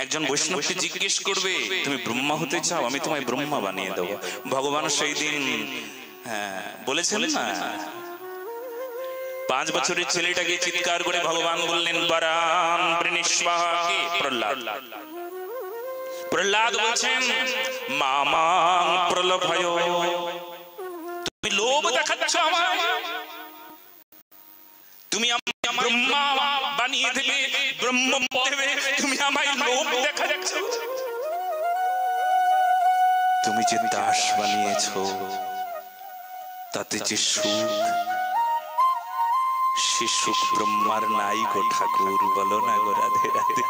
একজন বৈষ্ণবকে জিজ্ঞেস করবে তুমি ব্রহ্মা হতে চাও, আমি তোমায় ব্রহ্মা বানিয়ে দেবো। ভগবান সেই দিন বলেছেন না, 5 বছরের ছেলেটাকে চিৎকার করে ভগবান বললেন বরান বৃণীষ্বাকে। প্রহ্লাদ বলছেন মামাং প্রলোভয়, তুমি লোভ দেখাচ্ছ আমায়, তুমি আমায় ব্রহ্মা বানিয়ে দেবে, ব্রহ্ম দেবে, তুমি আমায় লোভ দেখাচ্ছ। তুমি যে দাস বানিয়েছো তাতে যে সুখ, সে সুখ ব্রহ্মার নাই গো ঠাকুর। বলো না গো রাধে রাধে।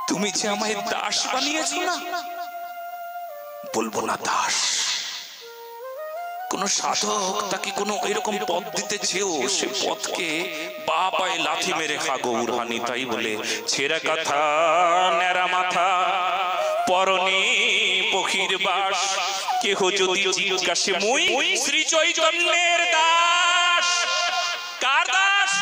তুমি যে আমায় দাস বানিয়েছো না, বলবো না দাস, কোন সাধক তাকে কোন এরকম পথ দিতে চেয়েও সে পথকে পা পায়ে লাথি মেরে খা গৌরহানি। তাই বলে ছেঁড়া কথা ন্যাড়া মাথা পরনে পখির বাস, কেহ যদি জিজ্ঞাসে মুই শ্রী চৈতন্যের দাস। কার দাস?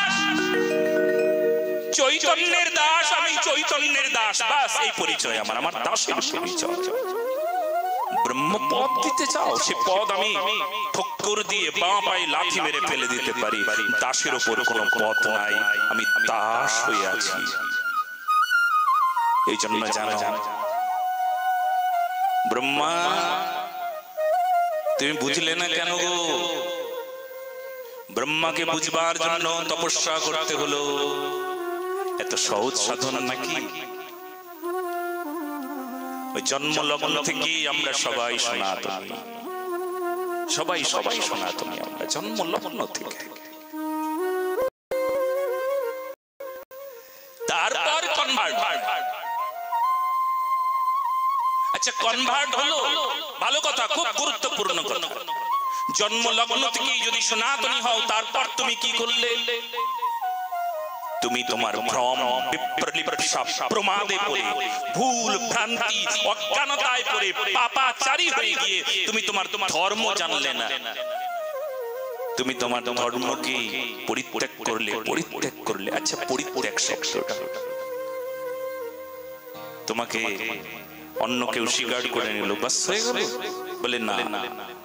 চৈতন্যের দাস। আমি চৈতন্যের দাস, বাস এই পরিচয় আমার, আমার দাসের পরিচয়। ব্রহ্মপদ দিতে চাও, সে পদ আমি ঠক্কর দিয়ে বাঁ পায়ে লাথি মেরে ফেলে দিতে পারি। দাসের ওপর কোনো পদ নাই, আমি দাস হয়ে আছি। এই জন্য জানো ব্রহ্মা তুমি বুঝলে না কেন গো? ব্রহ্মাকে বুঝবার জন্য তপস্যা করতে হলো। এত সহজ সাধন নাকি? ওই জন্ম লগ্ন থেকে আমরা সবাই সনাতনী, সবাই সবাই সনাতনী, আমরা জন্ম লগ্ন থেকে। তারপর কনভার্ট। আচ্ছা কনভার্ট হলো, ভালো কথা, খুব গুরুত্বপূর্ণ কথা। জন্ম লগ্ন থেকেই যদি সনাতনী হও, তারপর তুমি কি করলে? তুমি তোমার ভ্রম বিপ্রলিপ্সা প্রমাদে পড়ে, ভুল ভ্রান্তি অজ্ঞানতায় পড়ে পাপাচারী হয়ে গিয়ে তুমি তোমার ধর্ম জানলে না। তুমি তোমার ধর্মকে পরিত্যাগ করলে, পরিত্যাগ করলে। আচ্ছা পরিত্যাগ শব্দটা তোমাকে অন্য কেউ স্বীকার করে নিল, বাস হয়ে গেল? বলে না,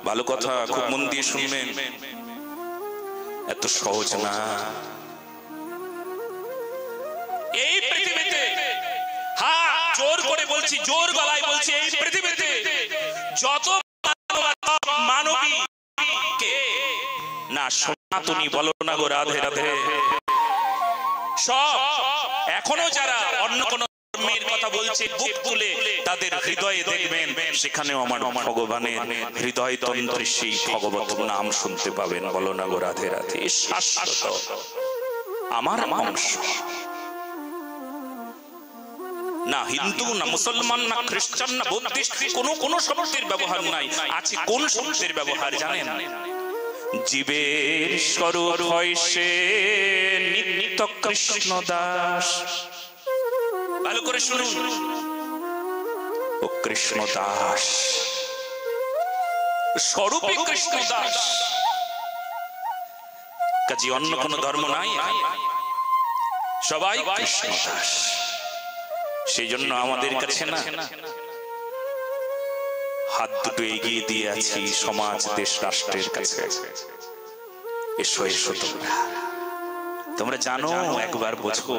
ভালো কথা, খুব মন দিয়ে শুনবেন, এত সহজ না। এই পৃথিবীতে, হ্যাঁ জোর করে বলছি, জোর গলায় বলছি, এই পৃথিবীতে যত মানবী না সনাতনী বলো না গো রাধে রাধে, সব এখনো যারা অন্য কোন ধর্মের কথা বলছে বুক তুলে তাদের হৃদয়ে দেখবেন সেখানেও আমার ভগবানের হৃদয় তন্ত্রে সেই ভগবত নাম শুনতে পাবেন। বলো না গো রাধে রাধে। শাশ্বত আমার অংশ। না হিন্দু, না মুসলমান, না খ্রিস্টান, না বৌদ্ধিস্ট, কোন শব্দের ব্যবহার নাই। আছে কোন শব্দের ব্যবহার জানেন? জীবের স্বরূপ হয় সে নিত্য কৃষ্ণ দাস। ভালো করে শুনুন, ও কৃষ্ণ দাস, স্বরূপে কৃষ্ণ দাস। কাজে অন্য কোন ধর্ম নাই, সবাই কৃষ্ণ দাস। সেই জন্য আমাদের কাছে না হাত দুটো এগিয়ে দিয়ে আছি সমাজ, দেশ, রাষ্ট্রের কাছে। এসো এসো তোমরা জানো, একবার বোঝো,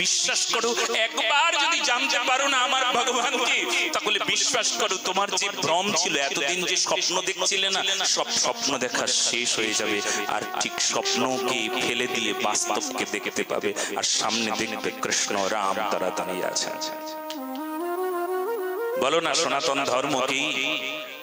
বিশ্বাস করো। একবার যদি জানতে পারো না আমার ভগবানকে, তাহলে বিশ্বাস করো তোমার যে ভ্রম ছিল, এতদিন যে স্বপ্ন দেখছিলে না, সব স্বপ্ন দেখা শেষ হয়ে যাবে। আর ঠিক স্বপ্নকে ফেলে দিয়ে বাস্তবকে দেখতে পাবে, আর সামনে দেখবে কৃষ্ণ রাম তারা দাঁড়িয়ে আছে। বলো না সনাতন ধর্ম কি?